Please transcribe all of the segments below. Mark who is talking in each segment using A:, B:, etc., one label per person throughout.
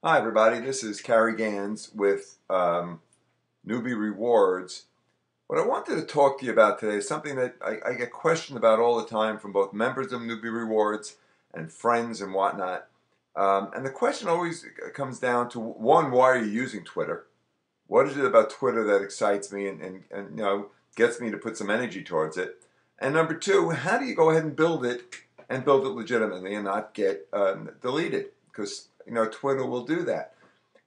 A: Hi everybody, this is Cary Gans with Newbie Rewards. What I wanted to talk to you about today is something that I get questioned about all the time from both members of Newbie Rewards and friends and whatnot. And the question always comes down to, one, why are you using Twitter? What is it about Twitter that excites me and gets me to put some energy towards it? And number two, how do you go ahead and build it legitimately and not get deleted? Because Twitter will do that.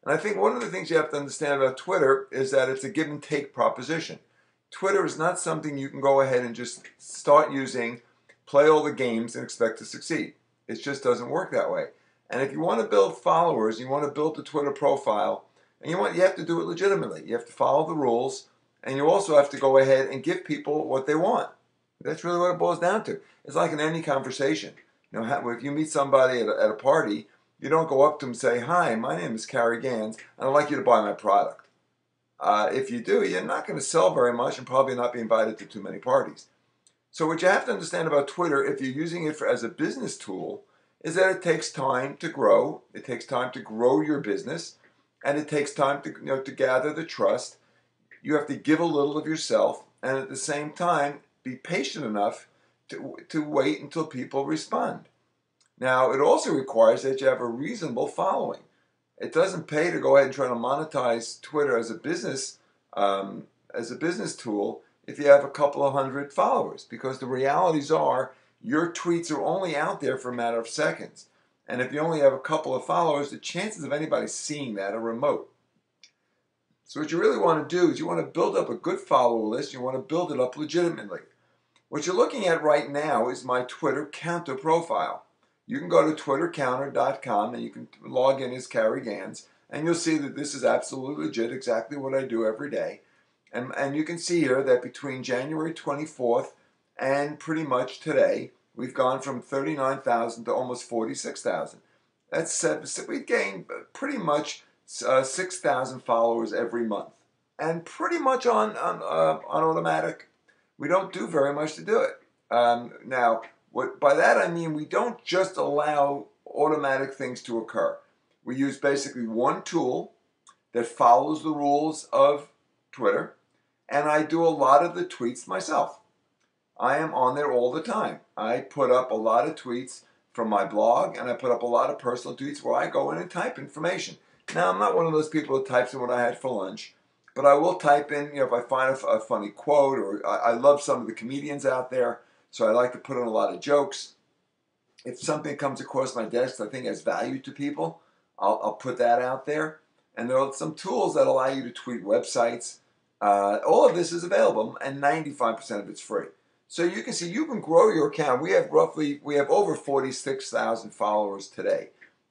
A: And I think one of the things you have to understand about Twitter is that it's a give and take proposition. Twitter is not something you can go ahead and just start using, play all the games, and expect to succeed. It just doesn't work that way. And if you want to build followers, you want to build a Twitter profile, and you have to do it legitimately. You have to follow the rules, and you also have to go ahead and give people what they want. That's really what it boils down to. It's like in any conversation. If you meet somebody at a party, you don't go up to them and say, "Hi, my name is Cary Gans, and I'd like you to buy my product." If you do, you're not going to sell very much and probably not be invited to too many parties. So what you have to understand about Twitter, if you're using it as a business tool, is that it takes time to grow. It takes time to grow your business, and it takes time to gather the trust. You have to give a little of yourself, and at the same time, be patient enough to wait until people respond. Now, it also requires that you have a reasonable following. It doesn't pay to go ahead and try to monetize Twitter as a business tool if you have a couple of hundred followers, because the realities are your tweets are only out there for a matter of seconds. And if you only have a couple of followers, the chances of anybody seeing that are remote. So what you really want to do is you want to build up a good follower list. You want to build it up legitimately. What you're looking at right now is my Twitter counter profile. You can go to twittercounter.com and you can log in as Cary Gans, and you'll see that this is absolutely legit, exactly what I do every day. And you can see here that between January 24th and pretty much today, we've gone from 39,000 to almost 46,000. We've gained pretty much 6,000 followers every month, and pretty much on automatic. We don't do very much to do it. Now, by that I mean we don't just allow automatic things to occur. We use basically one tool that follows the rules of Twitter, and I do a lot of the tweets myself. I am on there all the time. I put up a lot of tweets from my blog, and I put up a lot of personal tweets where I go in and type information. Now, I'm not one of those people that types in what I had for lunch, but I will type in, if I find a funny quote, or I love some of the comedians out there, so I like to put in a lot of jokes. If something comes across my desk that I think has value to people, I'll put that out there. And there are some tools that allow you to tweet websites. All of this is available, and 95% of it's free. So you can see you can grow your account. We have over 46,000 followers today.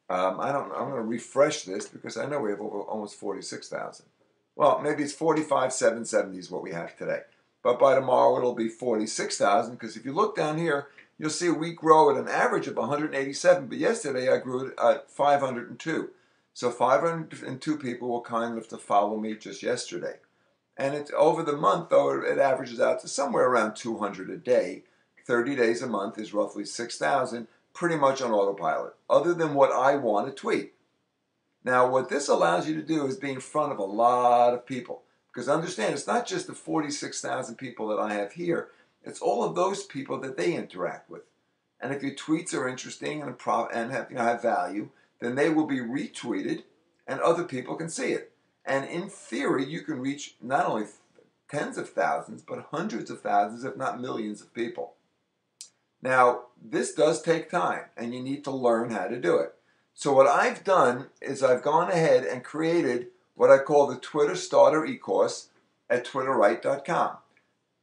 A: I'm going to refresh this because I know we have over almost 46,000. Well, maybe it's 45,770 is what we have today. But by tomorrow it'll be 46,000, because if you look down here, you'll see we grow at an average of 187. But yesterday I grew it at 502. So 502 people were kind enough to follow me just yesterday. And it's over the month, though, it averages out to somewhere around 200 a day. 30 days a month is roughly 6,000, pretty much on autopilot, other than what I want to tweet. Now, what this allows you to do is be in front of a lot of people. Because understand, it's not just the 46,000 people that I have here. It's all of those people that they interact with. And if your tweets are interesting and have value, then they will be retweeted and other people can see it. And in theory, you can reach not only tens of thousands, but hundreds of thousands, if not millions of people. Now, this does take time, and you need to learn how to do it. So what I've done is I've gone ahead and created what I call the Twitter Starter e-course at twitterright.com.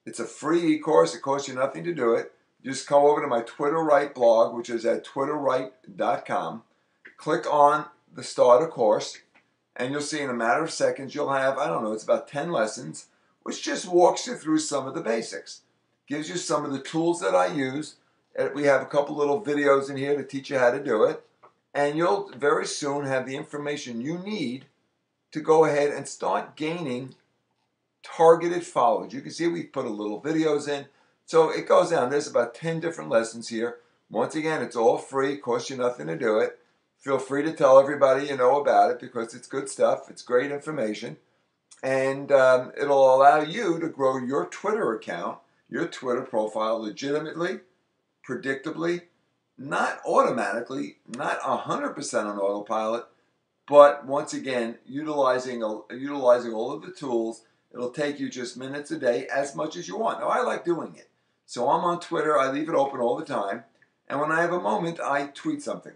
A: It's a free e-course. It costs you nothing to do it. You just come over to my TwitterRight blog, which is at twitterright.com. Click on the Starter course, and you'll see in a matter of seconds you'll have, it's about 10 lessons, which just walks you through some of the basics. Gives you some of the tools that I use. We have a couple little videos in here to teach you how to do it. And you'll very soon have the information you need to go ahead and start gaining targeted followers. You can see we put a little videos in. So it goes down. There's about 10 different lessons here. Once again, it's all free. Costs you nothing to do it. Feel free to tell everybody you know about it because it's good stuff. It's great information. And it'll allow you to grow your Twitter account, your Twitter profile legitimately, predictably, not automatically, not 100% on autopilot, but once again, utilizing all of the tools. It'll take you just minutes a day, as much as you want. Now, I like doing it. So I'm on Twitter. I leave it open all the time. And when I have a moment, I tweet something.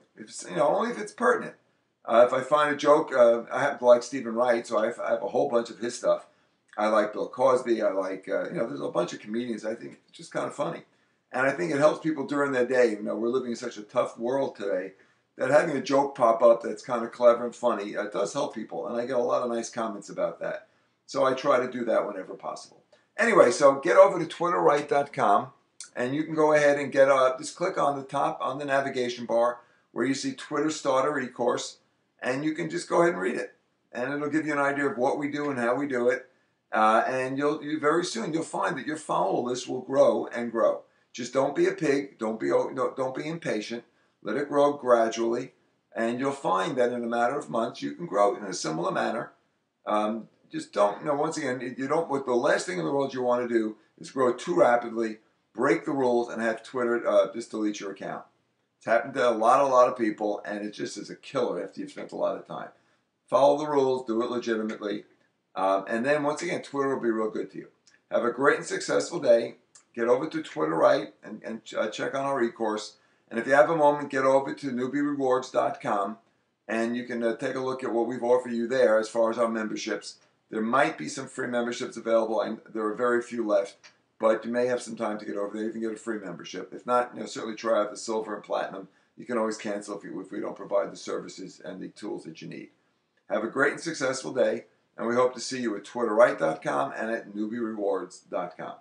A: Only if it's pertinent. If I find a joke, I happen to like Stephen Wright, so I have a whole bunch of his stuff. I like Bill Cosby. I like, there's a bunch of comedians. I think it's just kind of funny. And I think it helps people during their day. We're living in such a tough world today that having a joke pop up that's kind of clever and funny does help people. And I get a lot of nice comments about that. So I try to do that whenever possible. Anyway, so get over to twitterright.com and you can go ahead and just click on the top, on the navigation bar where you see Twitter Starter e-course, and you can just go ahead and read it. And it'll give you an idea of what we do and how we do it. And you very soon you'll find that your follower list will grow and grow. Just don't be a pig. Don't be impatient. Let it grow gradually, and you'll find that in a matter of months you can grow in a similar manner. Just don't. Once again, you don't. What the last thing in the world you want to do is grow too rapidly, break the rules, and have Twitter just delete your account. It's happened to a lot of people, and it just is a killer after you've spent a lot of time. Follow the rules. Do it legitimately. And then, once again, Twitter will be real good to you. Have a great and successful day. Get over to Twitterite and check on our e-course. And if you have a moment, get over to newbierewards.com and you can take a look at what we've offered you there as far as our memberships. There might be some free memberships available, and there are very few left, but you may have some time to get over there. You can get a free membership. If not, certainly try out the silver and platinum. You can always cancel if we don't provide the services and the tools that you need. Have a great and successful day, and we hope to see you at twitterright.com and at newbierewards.com.